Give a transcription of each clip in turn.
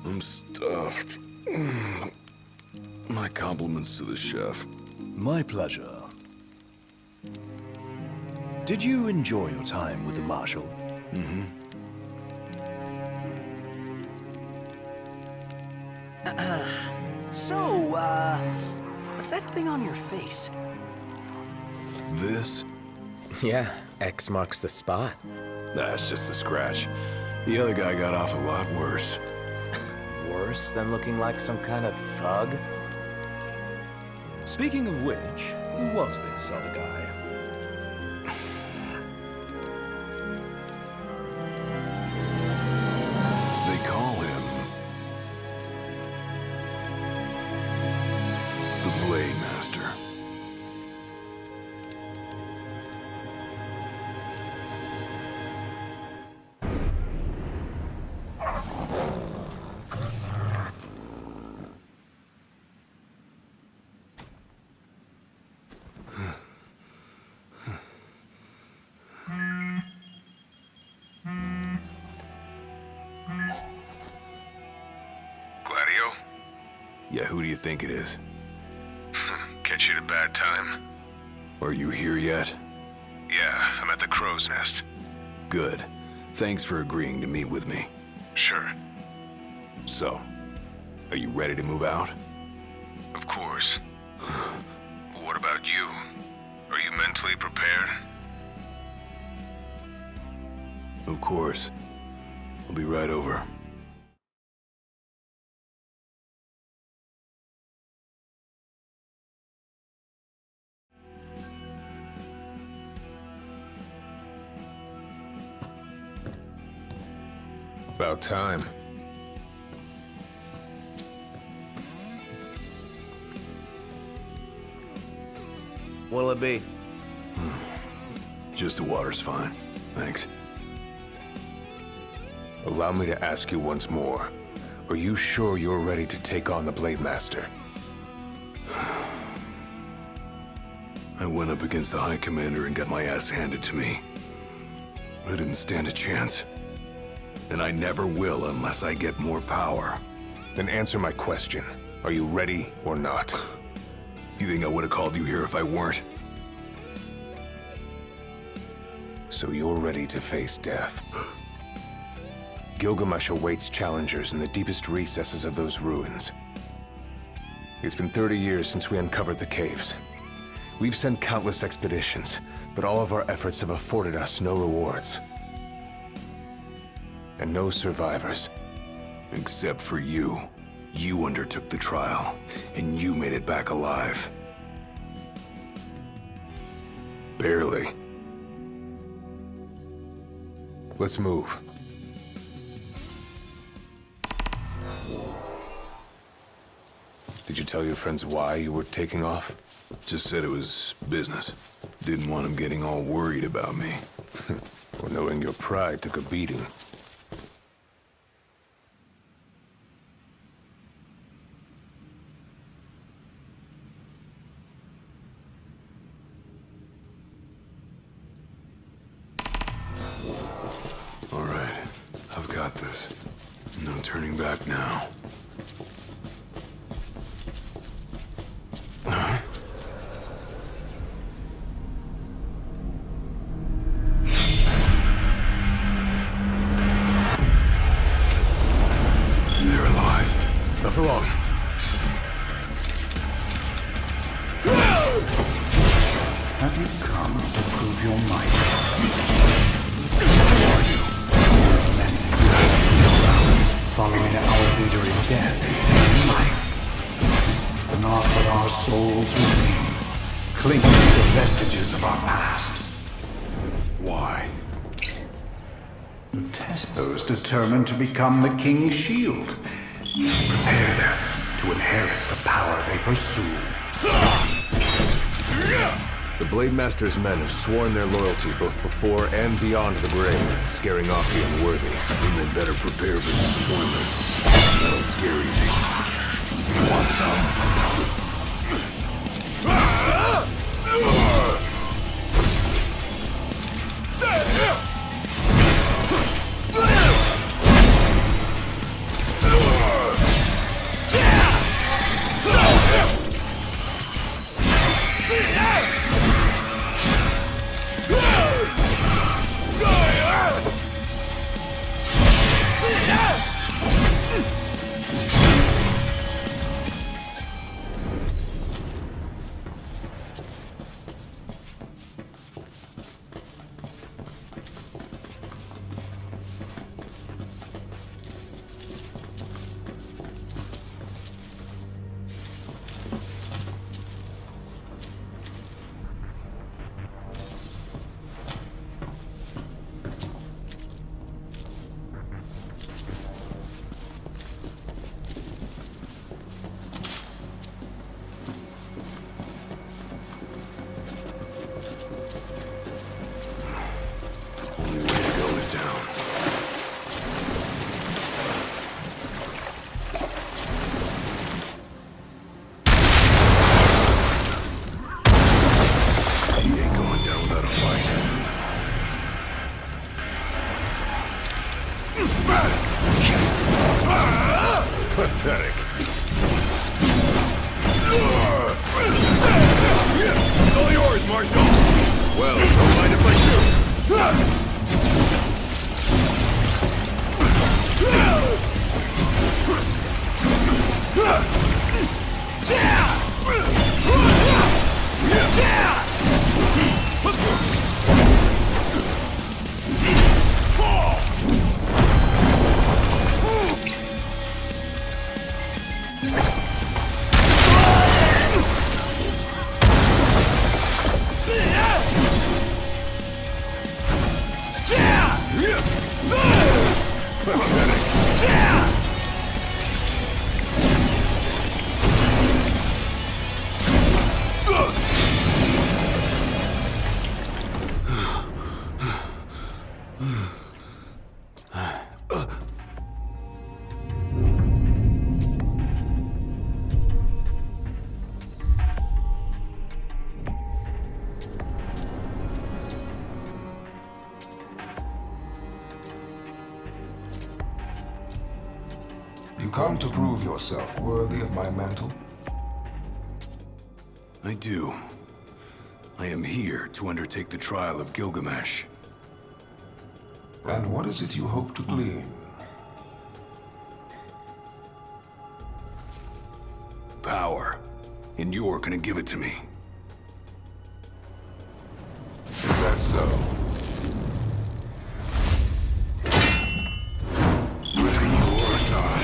I'm stuffed. My compliments to the chef. My pleasure. Did you enjoy your time with the Marshal? Mm-hmm. What's that thing on your face? This? Yeah, X marks the spot. That's just a scratch. The other guy got off a lot worse. Worse than looking like some kind of thug? Speaking of which, who was this other guy? They call him the Blade Master. Gladio? Yeah, who do you think it is? Catch you at a bad time? Are you here yet? Yeah, I'm at the Crow's Nest. Good. Thanks for agreeing to meet with me. Sure. So, are you ready to move out? Of course. What about you? Are you mentally prepared? Of course. I'll be right over. About time. What'll it be? Just the water's fine. Thanks. Allow me to ask you once more. Are you sure you're ready to take on the Blade Master? I went up against the High Commander and got my ass handed to me. I didn't stand a chance. And I never will unless I get more power. Then answer my question. Are you ready or not? You think I would have called you here if I weren't? So you're ready to face death. Gilgamesh awaits challengers in the deepest recesses of those ruins. It's been 30 years since we uncovered the caves. We've sent countless expeditions, but all of our efforts have afforded us no rewards. And no survivors. Except for you. You undertook the trial, and you made it back alive. Barely. Let's move. Did you tell your friends why you were taking off? Just said it was business. Didn't want them getting all worried about me. Or knowing your pride took a beating. All right, I've got this. No turning back now. They're alive. Not for long. Have you come to prove souls remain, clinging to the vestiges of our past. Why? To test those determined to become the King's shield. Prepare them to inherit the power they pursue. The Blade Master's men have sworn their loyalty both before and beyond the grave, scaring off the unworthy. We men better prepare for disappointment. That'll scare easy. You want some? Only way to go is down. He ain't going down without a fight. Pathetic. It's all yours, Marshal! Well, don't mind if I do. You come to prove yourself worthy of my mantle? I do. I am here to undertake the trial of Gilgamesh. And what is it you hope to glean? Power. And you're gonna give it to me. Is that so? Ready or not.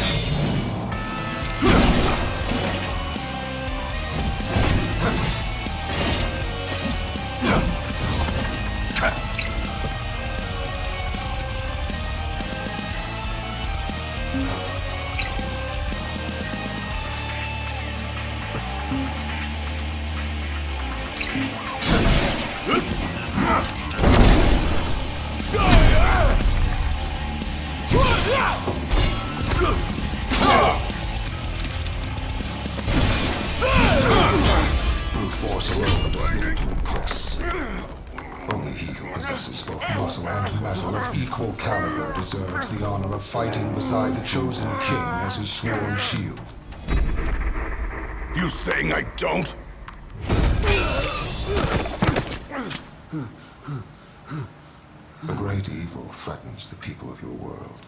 Brute force alone does need to impress. Only he who possesses both muscle and metal of equal caliber deserves the honor of fighting beside the chosen king as his sworn shield. You saying I don't? A great evil threatens the people of your world.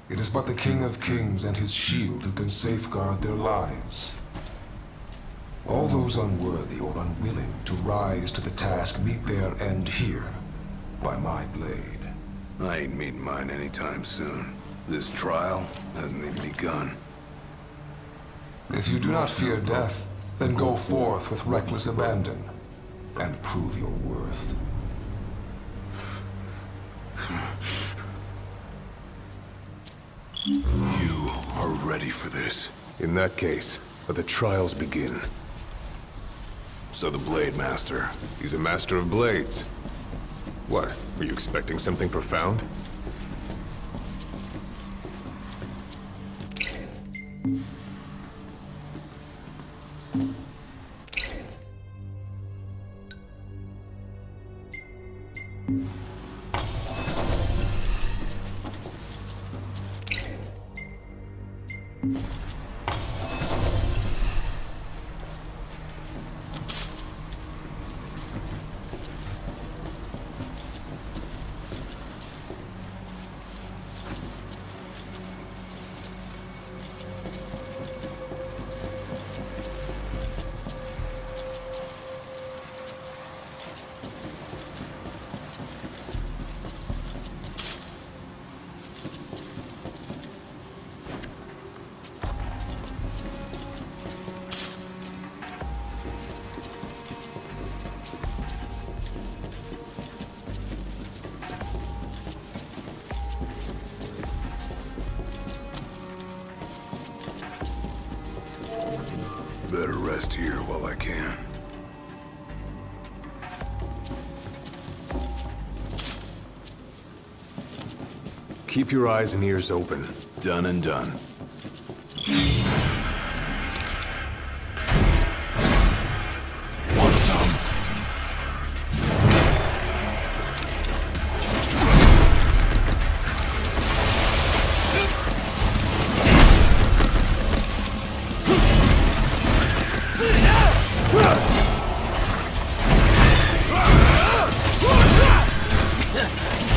It is but the King of Kings and his shield who can safeguard their lives. All those unworthy or unwilling to rise to the task meet their end here, by my blade. I ain't meeting mine anytime soon. This trial hasn't even begun. If you do not fear death, Then go forth with reckless abandon and prove your worth. You are ready for this. In that case, let the trials begin. So the Blade Master. He's a master of blades. What? Were you expecting something profound? Better rest here while I can. Keep your eyes and ears open. Done and done. Want some?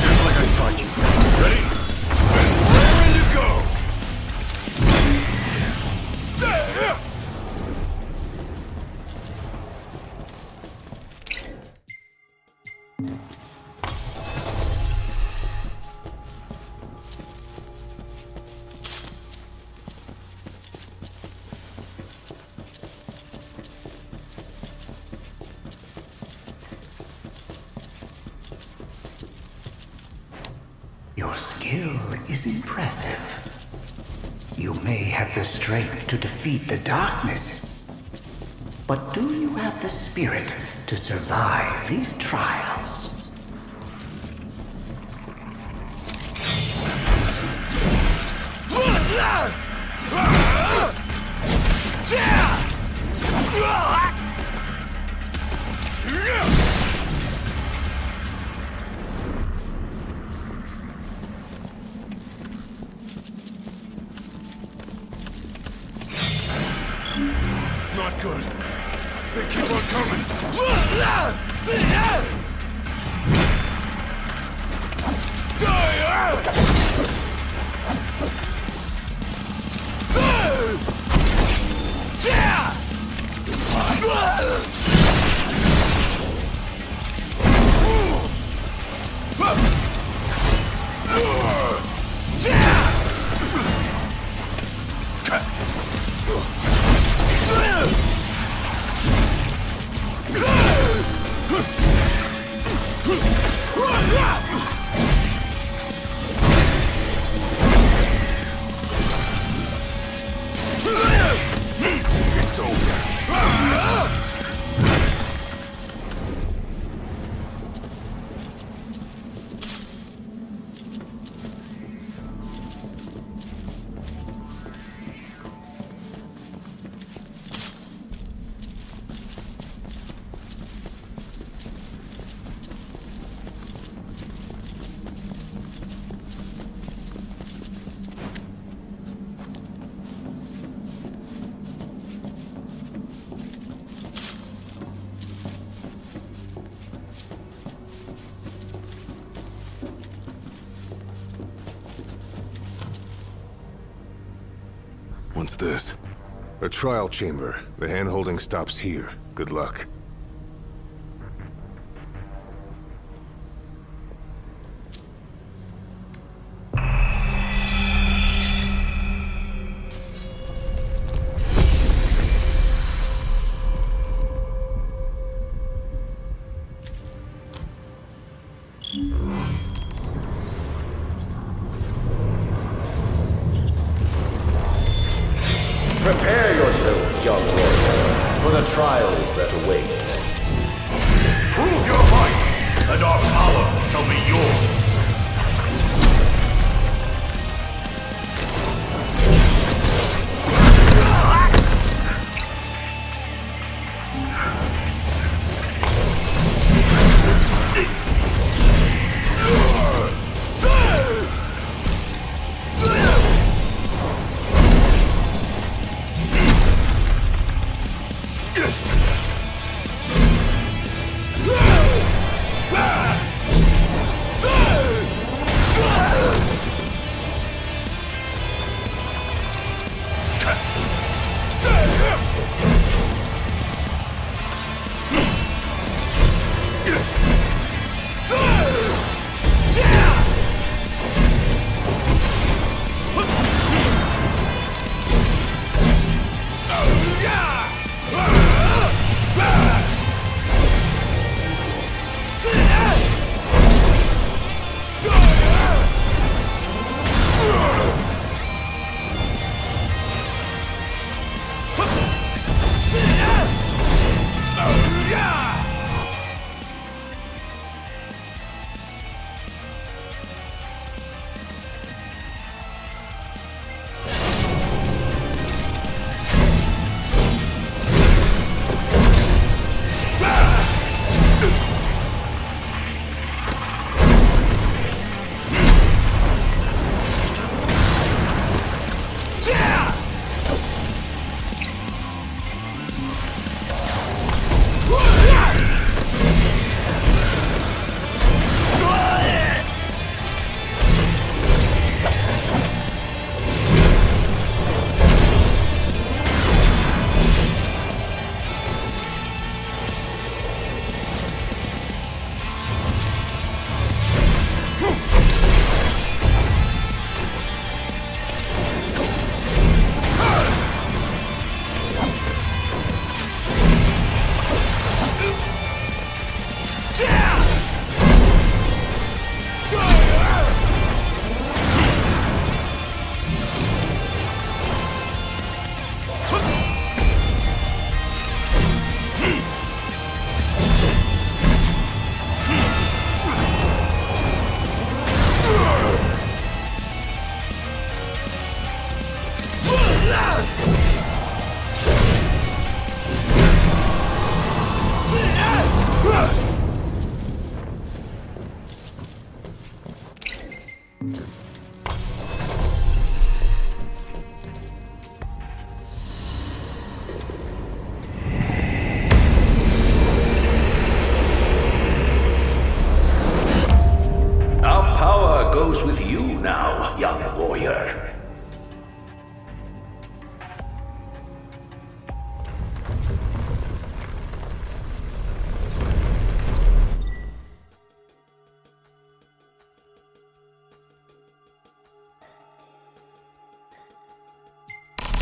Just like I taught you. Ready? Raring to go! Your skill is impressive. You may have the strength to defeat the darkness, but do you have the spirit to survive these trials? Not good. They keep on coming. It's over. What's this? A trial chamber. The hand-holding stops here. Good luck. Prepare yourself, young warrior, for the trials that await. Prove your might, and our power shall be yours.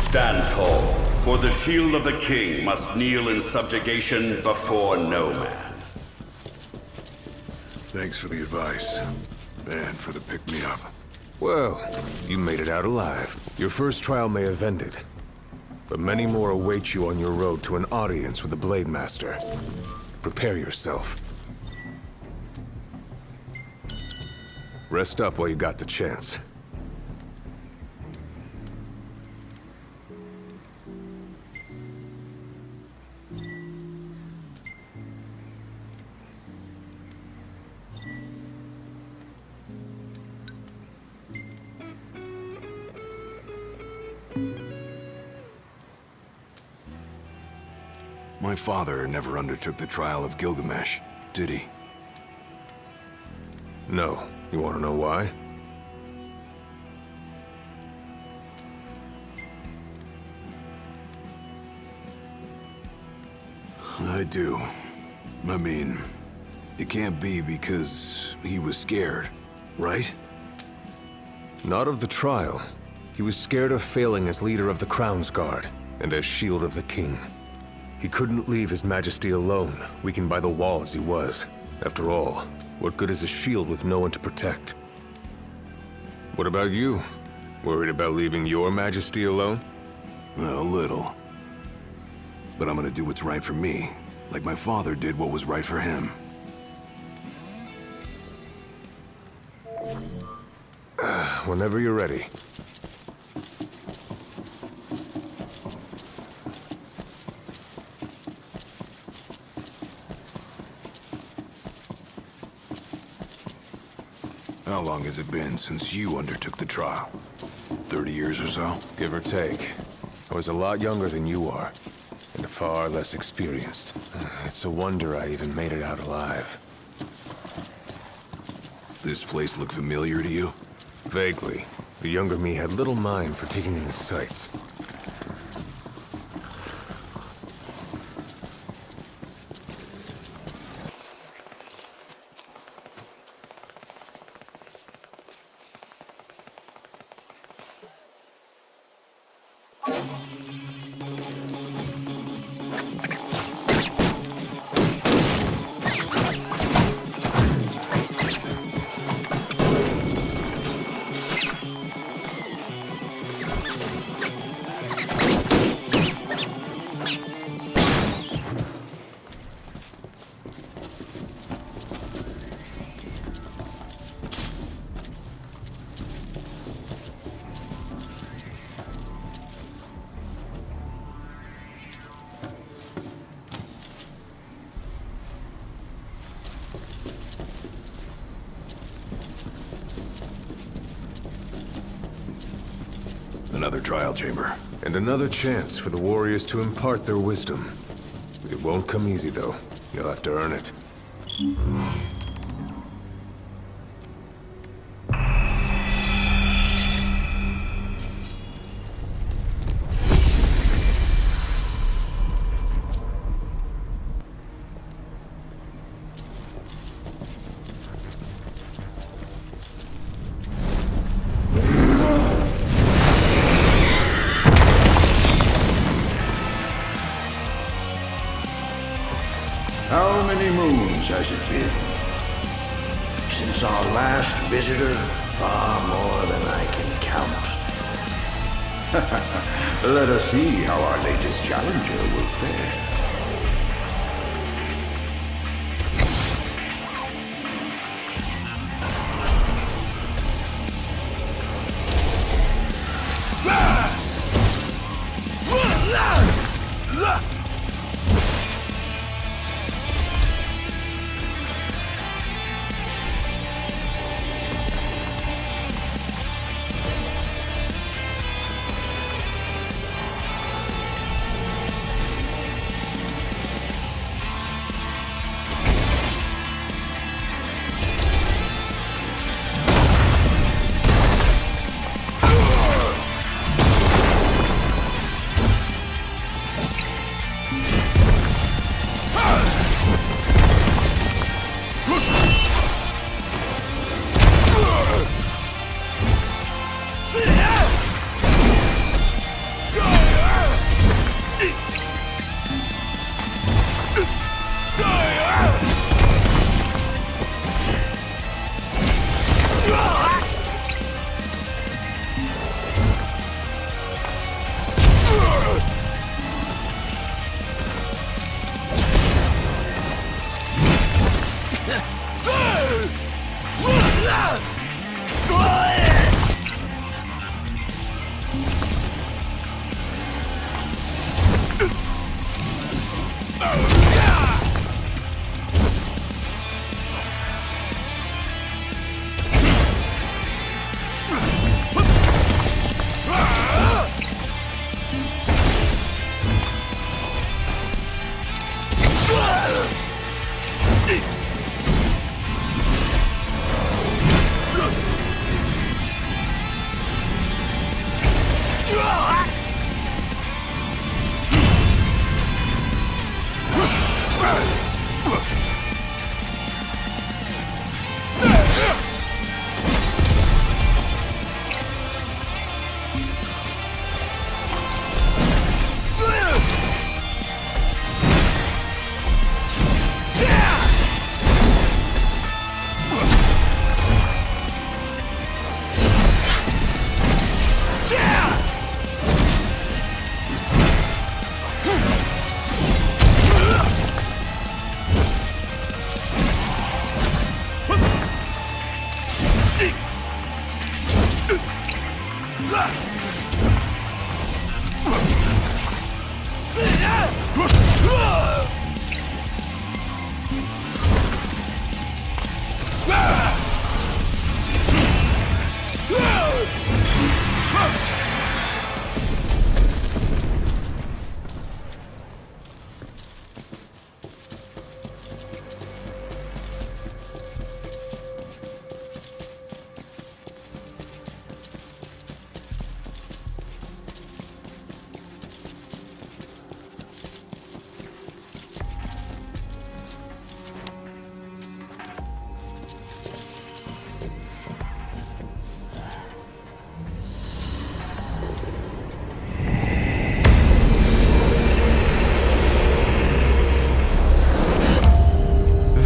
Stand tall, for the shield of the king must kneel in subjugation before no man. Thanks for the advice. And for the pick-me-up. Well, you made it out alive. Your first trial may have ended, but many more await you on your road to an audience with the Blade Master. Prepare yourself. Rest up while you got the chance. My father never undertook the trial of Gilgamesh, did he? No. You want to know why? I do. I mean, it can't be because he was scared, right? Not of the trial. He was scared of failing as leader of the Crown's Guard, and as Shield of the King. He couldn't leave His Majesty alone, weakened by the wall as he was. After all, what good is a shield with no one to protect? What about you? Worried about leaving your Majesty alone? A little. But I'm gonna do what's right for me, like my father did what was right for him. Whenever you're ready. How long has it been since you undertook the trial? 30 years or so? Give or take. I was a lot younger than you are, and far less experienced. It's a wonder I even made it out alive. This place look familiar to you? Vaguely. The younger me had little mind for taking in the sights. Another trial chamber. And another chance for the warriors to impart their wisdom. It won't come easy, though. You'll have to earn it. How many moons has it been? Since our last visitor, far more than I can count. Let us see how our latest challenger will fare.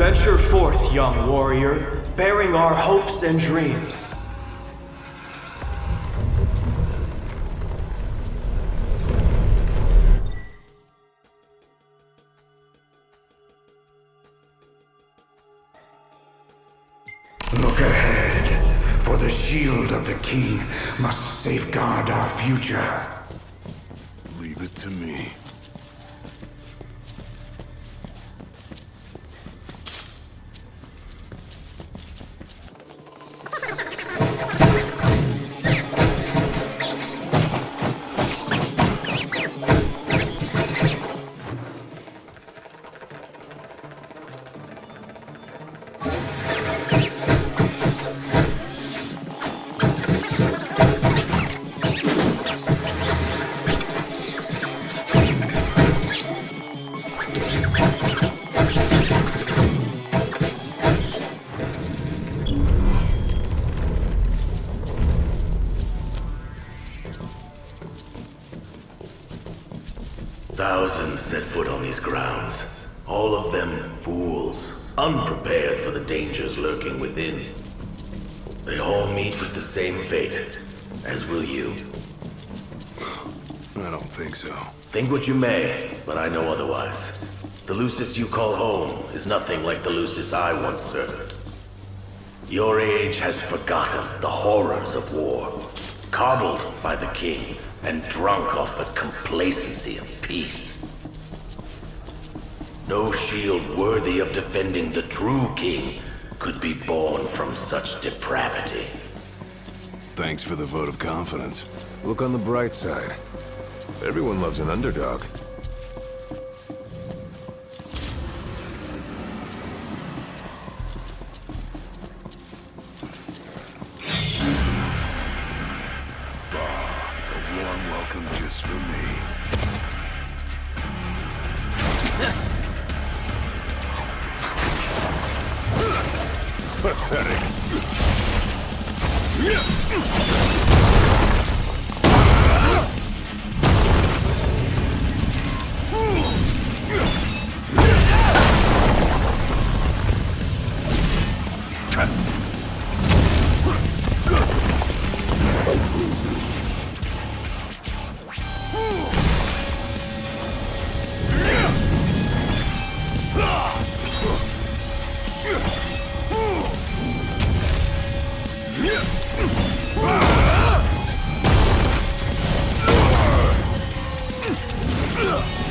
Venture forth, young warrior, bearing our hopes and dreams. Look ahead, for the shield of the king must safeguard our future. Leave it to me. Thousands set foot on these grounds, all of them fools, unprepared for the dangers lurking within. They all meet with the same fate, as will you. I don't think so. Think what you may, but I know otherwise. The Lucis you call home is nothing like the Lucis I once served. Your age has forgotten the horrors of war, coddled by the king, and drunk off the complacency of peace. No shield worthy of defending the true king could be born from such depravity. Thanks for the vote of confidence. Look on the bright side. Everyone loves an underdog. A warm welcome just for me. Pathetic.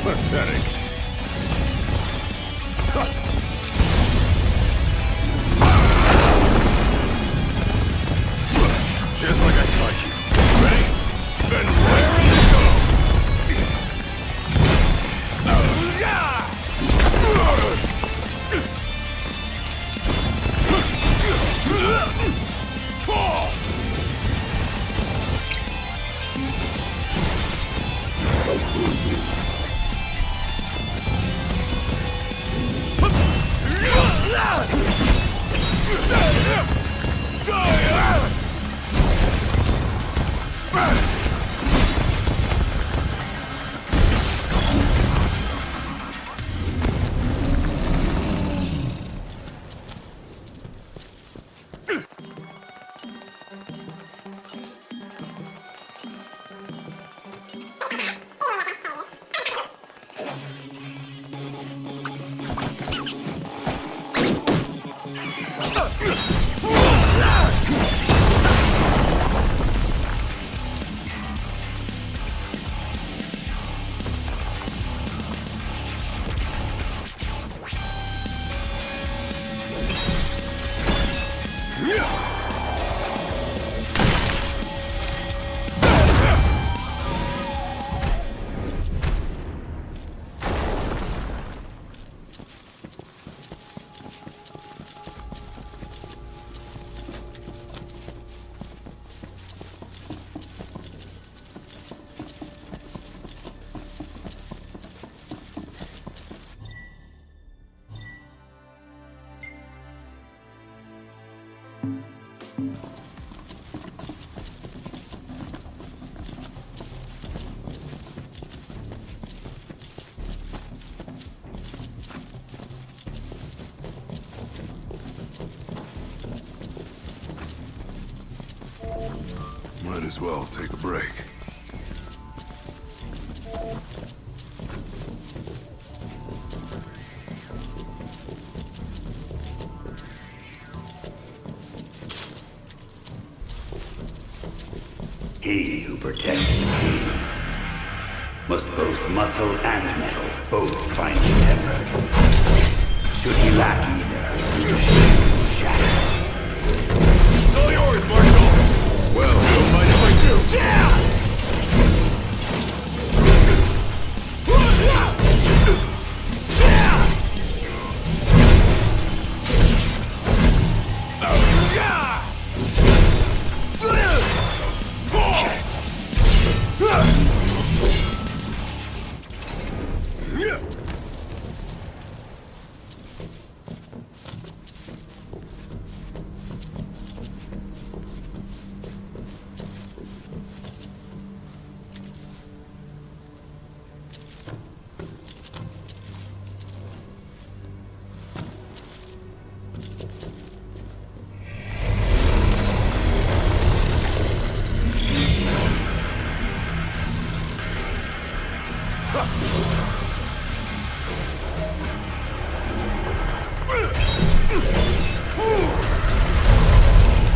Pathetic. Just like I taught you. Ready? Then raring to go! Might as well take a break. He who protects the king must boast muscle and metal, both finely tempered. Should he lack either, the shield will shatter. It's all yours, Marshal! Well, don't mind if I do. Yeah!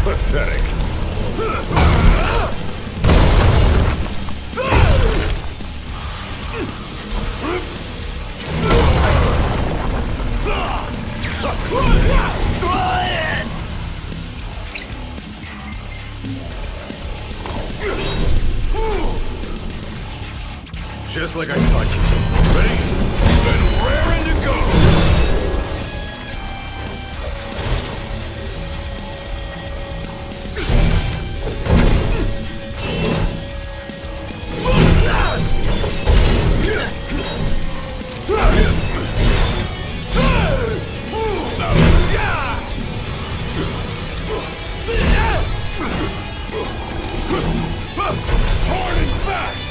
Pathetic. Just like I taught you. Ready? Then raring to go! Hard and fast!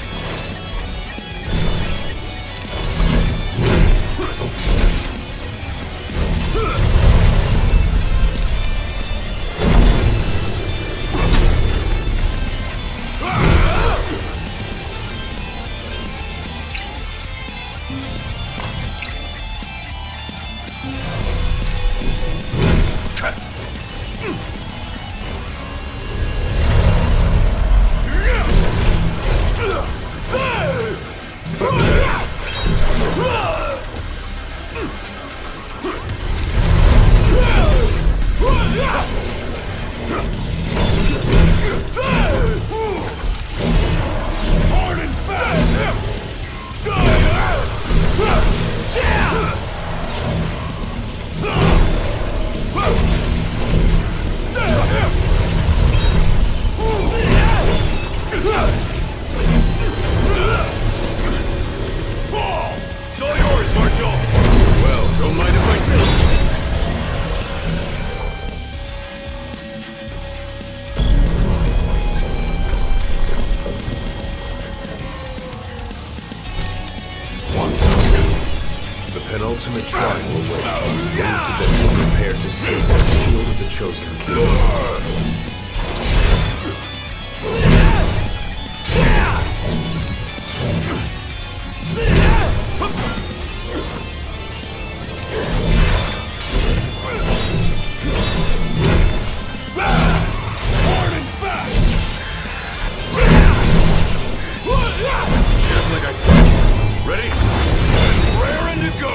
Hard and fast! Fall! It's all yours, Marshal! Well, don't mind if I do. The penultimate trial awaits. Move to the hill, prepare to save the shield of the chosen king. Hard and fast! Just like I told you. Ready? Raring to go!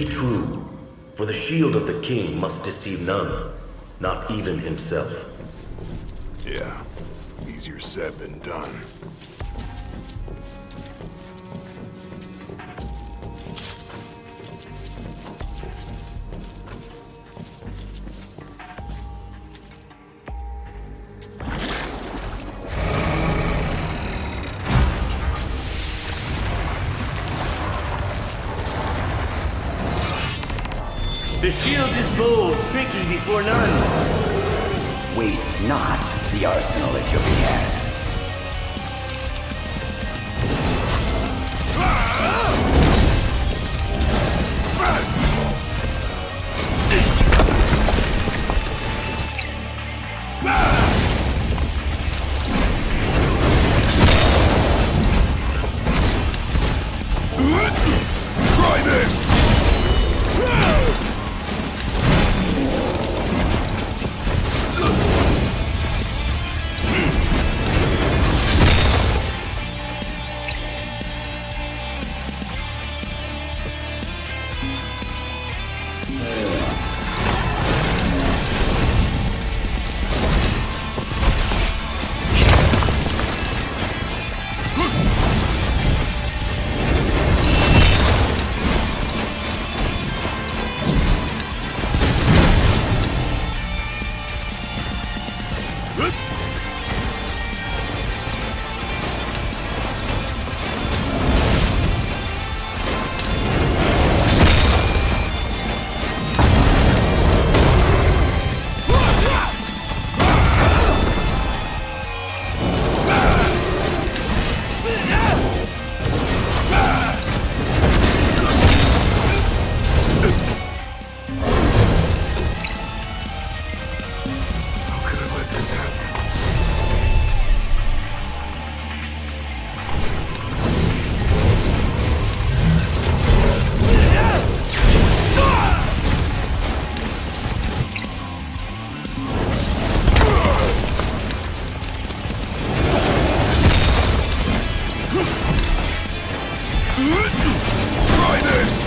be true, for the shield of the king must deceive none, not even himself. Yeah, easier said than done. The shield is bold, shrinking before none. Waste not the arsenal at your behest. Try this! Try this!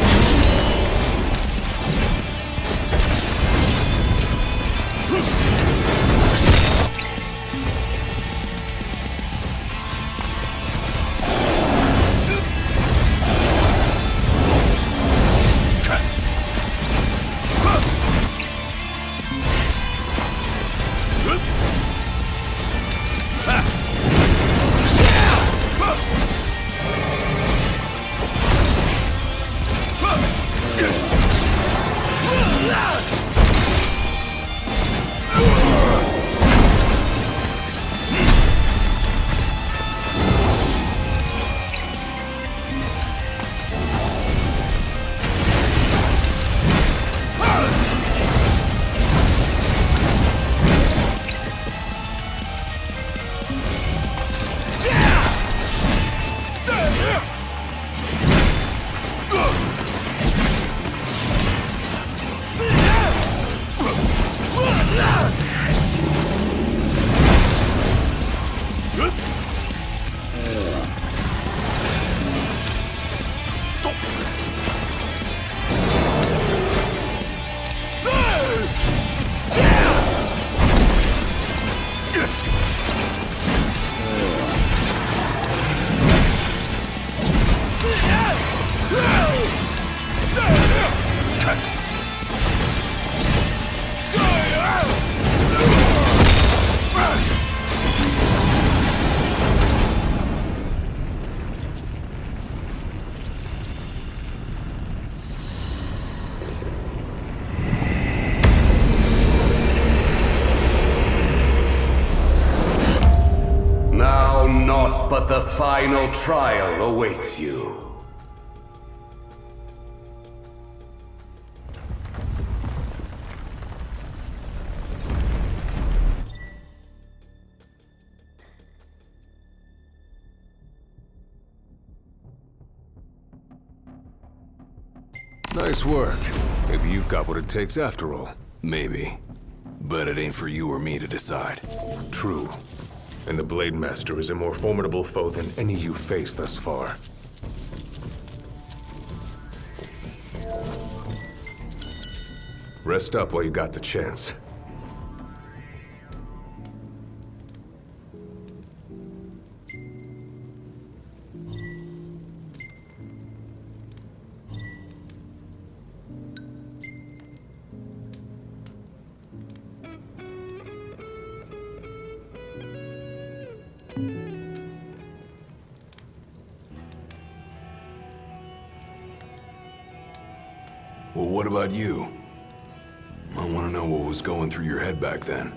Naught but the final trial awaits you. Nice work. Maybe you've got what it takes after all. Maybe. But it ain't for you or me to decide. True. And the Blade Master is a more formidable foe than any you've faced thus far. Rest up while you got the chance. Well, what about you? I want to know what was going through your head back then.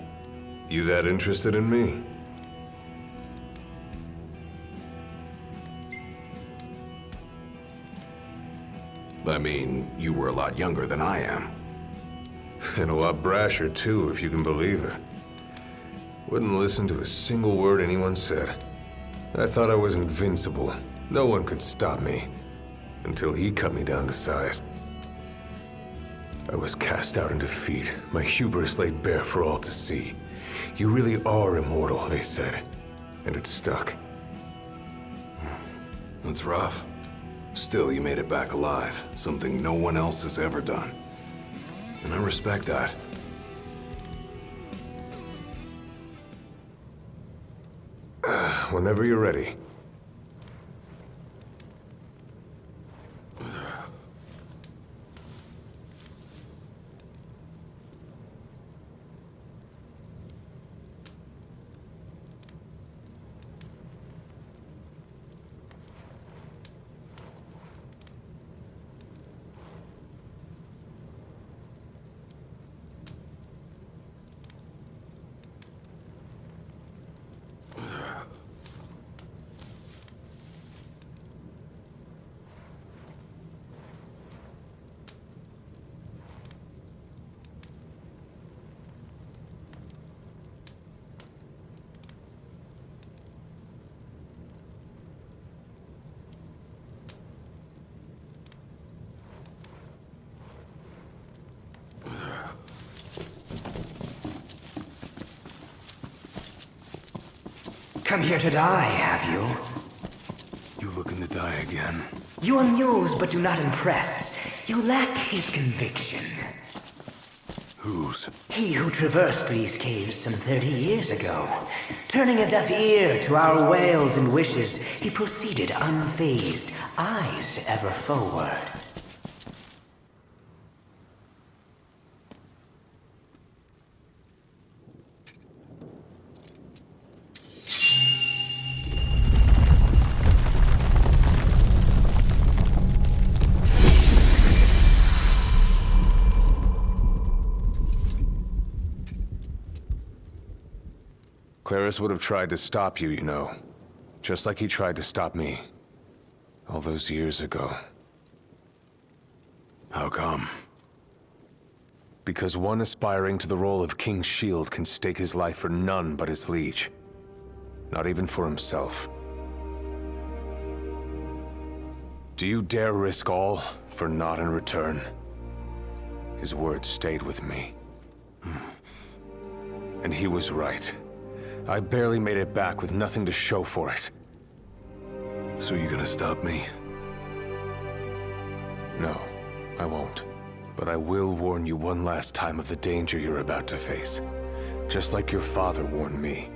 You that interested in me? I mean, you were a lot younger than I am. And a lot brasher, too, if you can believe it. Wouldn't listen to a single word anyone said. I thought I was invincible. No one could stop me. Until he cut me down to size. I was cast out in defeat, my hubris laid bare for all to see. You really are immortal, they said. And it stuck. That's rough. Still, you made it back alive. Something no one else has ever done. And I respect that. Whenever you're ready. Come here to die, have you? You looking to die again? You amuse but do not impress. You lack his conviction. Whose? He who traversed these caves some 30 years ago. Turning a deaf ear to our wails and wishes, he proceeded unfazed, eyes ever forward. Claris would have tried to stop you, you know. Just like he tried to stop me. All those years ago. How come? Because one aspiring to the role of King's Shield can stake his life for none but his liege. Not even for himself. Do you dare risk all for naught in return? His words stayed with me. And he was right. I barely made it back with nothing to show for it. So you gonna stop me? No, I won't. But I will warn you one last time of the danger you're about to face. Just like your father warned me.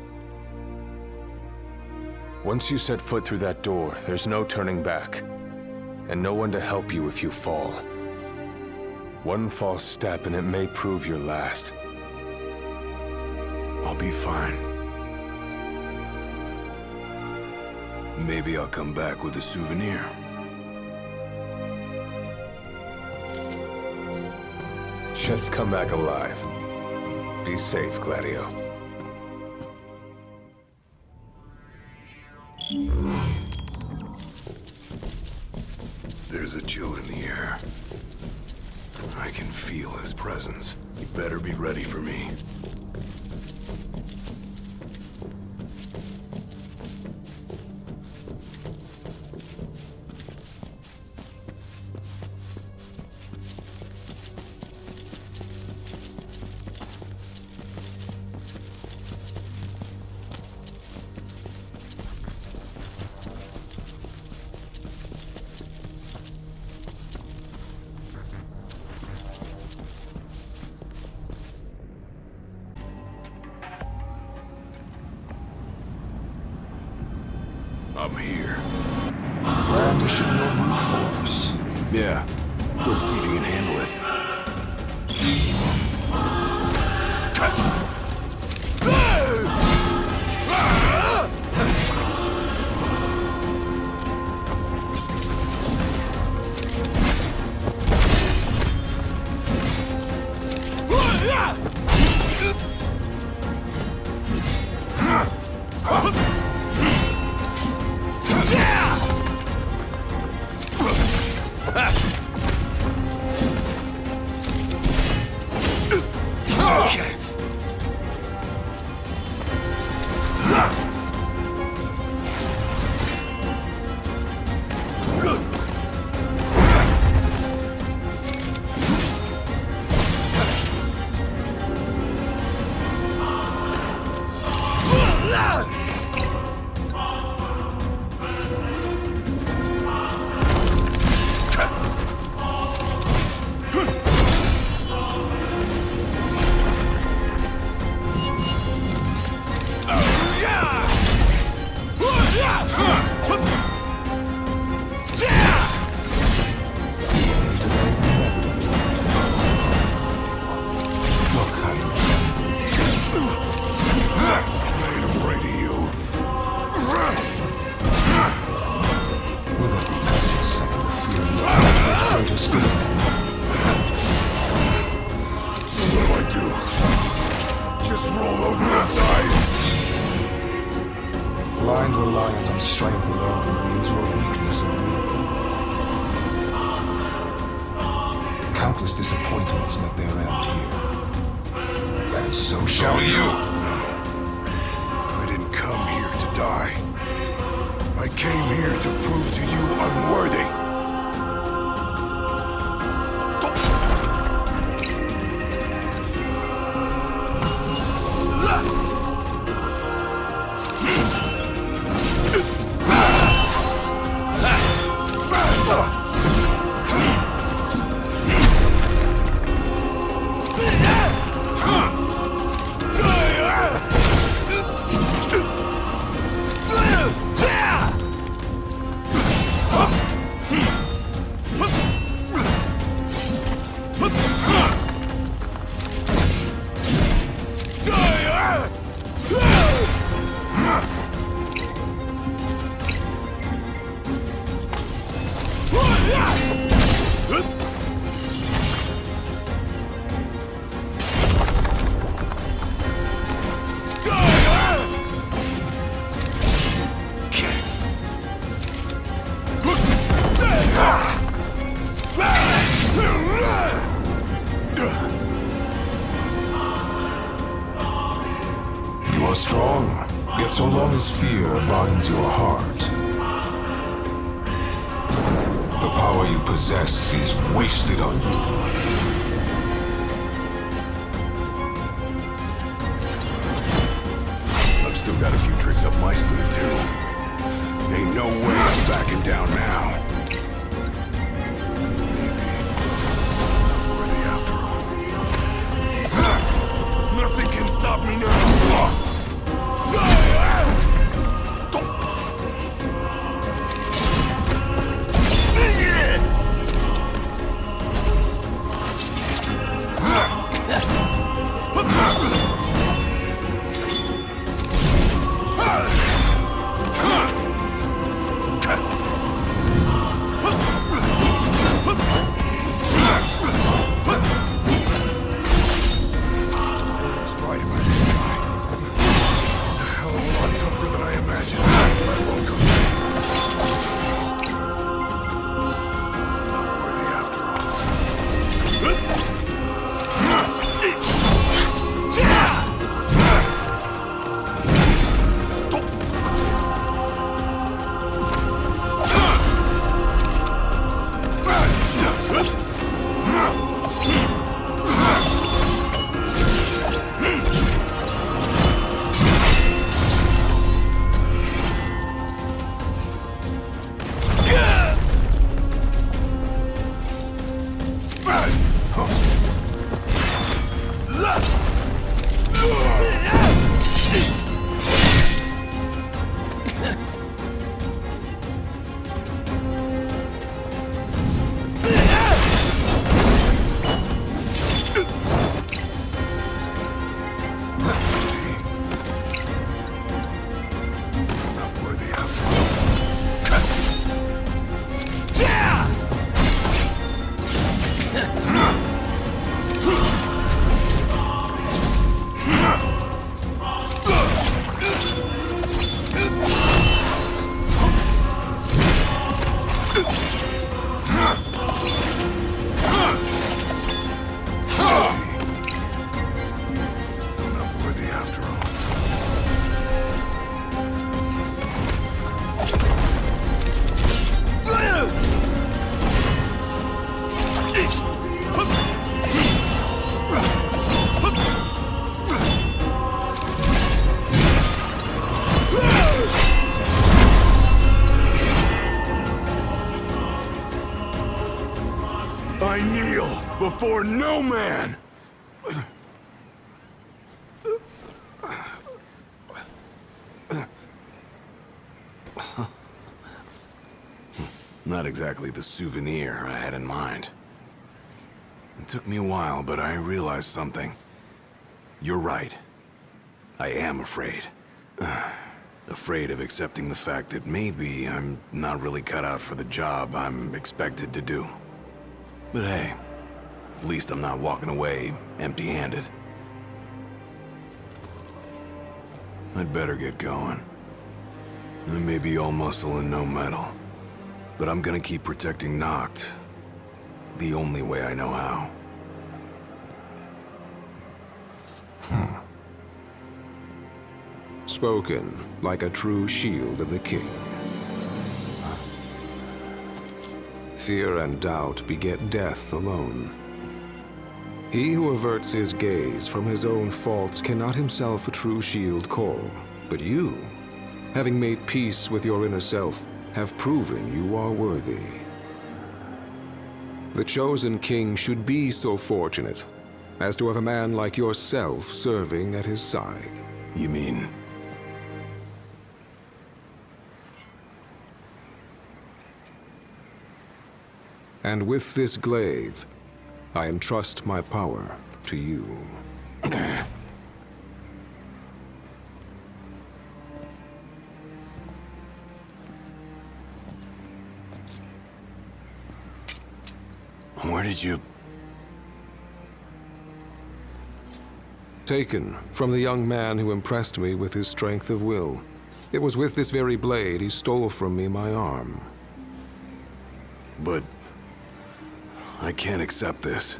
Once you set foot through that door, there's no turning back. And no one to help you if you fall. One false step and it may prove your last. I'll be fine. Maybe I'll come back with a souvenir. Just come back alive. Be safe, Gladio. There's a chill in the air. I can feel his presence. You better be ready for me. I'm here. Brandishing your brute force. Yeah. Let's see if you can handle it. Blind reliance on strength alone reveals your weakness of will. Countless disappointments met their end here. And so shall you! I didn't come here to die. I came here to prove to you unworthy. You are strong, yet so long as fear binds your heart, the power you possess is wasted on you. I've still got a few tricks up my sleeve, too. Ain't no way I'm backing down now. Maybe after all. Nothing can stop me now! kneel before no man! Not exactly the souvenir I had in mind. It took me a while, but I realized something. You're right. I am afraid. Afraid of accepting the fact that maybe I'm not really cut out for the job I'm expected to do. But hey, at least I'm not walking away empty-handed. I'd better get going. I may be all muscle and no metal, but I'm gonna keep protecting Noct the only way I know how. Spoken like a true shield of the king. Fear and doubt beget death alone. He who averts his gaze from his own faults cannot himself a true shield call. But you, having made peace with your inner self, have proven you are worthy. The chosen king should be so fortunate as to have a man like yourself serving at his side. You mean... And with this glaive, I entrust my power to you. Where did you... Taken from the young man who impressed me with his strength of will. It was with this very blade he stole from me my arm. But... I can't accept this.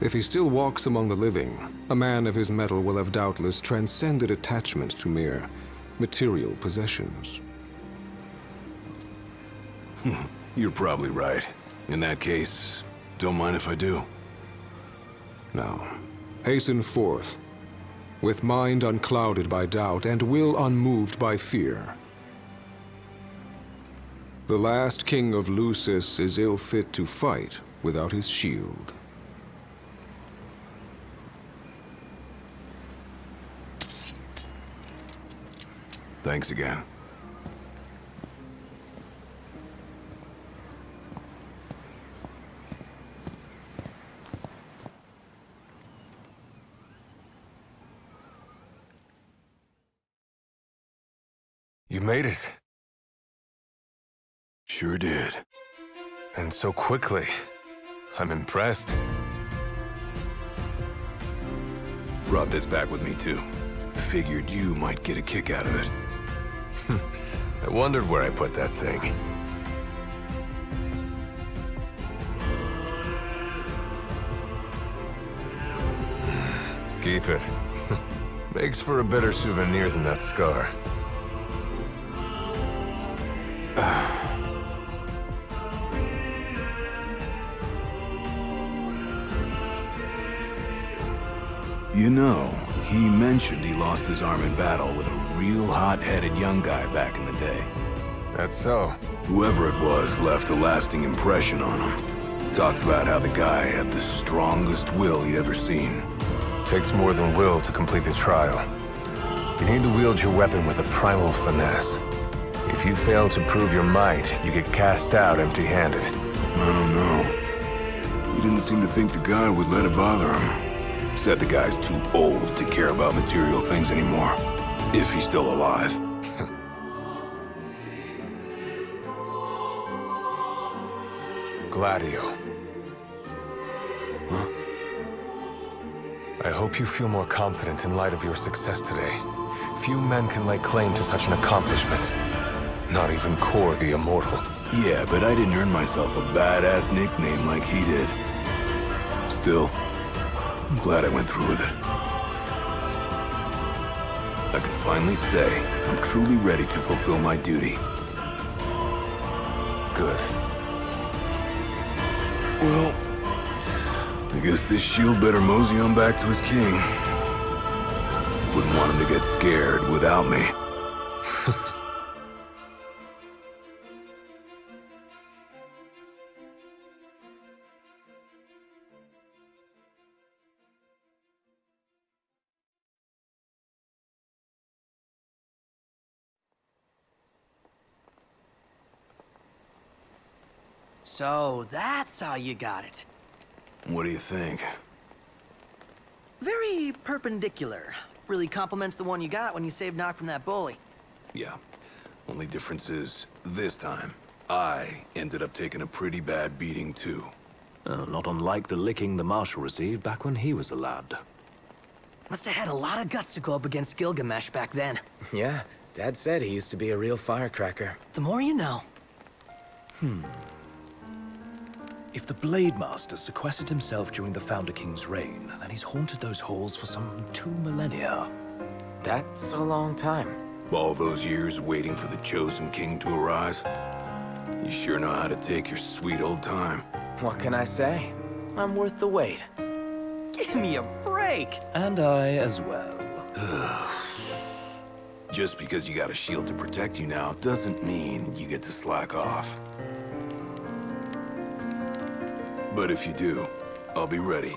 If he still walks among the living, a man of his mettle will have doubtless transcended attachment to mere material possessions. You're probably right. In that case, don't mind if I do. Now, hasten forth, with mind unclouded by doubt and will unmoved by fear. The last king of Lucis is ill fit to fight without his shield. Thanks again. You made it. Sure did. And so quickly. I'm impressed. Brought this back with me, too. Figured you might get a kick out of it. I wondered where I put that thing. Keep it. Makes for a better souvenir than that scar. You know, he mentioned he lost his arm in battle with a real hot-headed young guy back in the day. That's so. Whoever it was left a lasting impression on him. Talked about how the guy had the strongest will he'd ever seen. Takes more than will to complete the trial. You need to wield your weapon with a primal finesse. If you fail to prove your might, you get cast out empty-handed. I don't know. He didn't seem to think the guy would let it bother him. Said the guy's too old to care about material things anymore. If he's still alive. Gladio. Huh? I hope you feel more confident in light of your success today. Few men can lay claim to such an accomplishment. Not even Kor the Immortal. Yeah, but I didn't earn myself a badass nickname like he did. Still, I'm glad I went through with it. I can finally say I'm truly ready to fulfill my duty. Good. Well, I guess this shield better mosey on back to his king. Wouldn't want him to get scared without me. So that's how you got it. What do you think? Very perpendicular. Really complements the one you got when you saved Nock from that bully. Yeah. Only difference is, this time, I ended up taking a pretty bad beating too. Not unlike the licking the Marshal received back when he was a lad. Must have had a lot of guts to go up against Gilgamesh back then. Yeah, Dad said he used to be a real firecracker. The more you know. If the Blade Master sequestered himself during the Founder King's reign, then he's haunted those halls for some 2 millennia. That's a long time. All those years waiting for the Chosen King to arise? You sure know how to take your sweet old time. What can I say? I'm worth the wait. Give me a break! And I as well. Just because you got a shield to protect you now doesn't mean you get to slack off. But if you do, I'll be ready.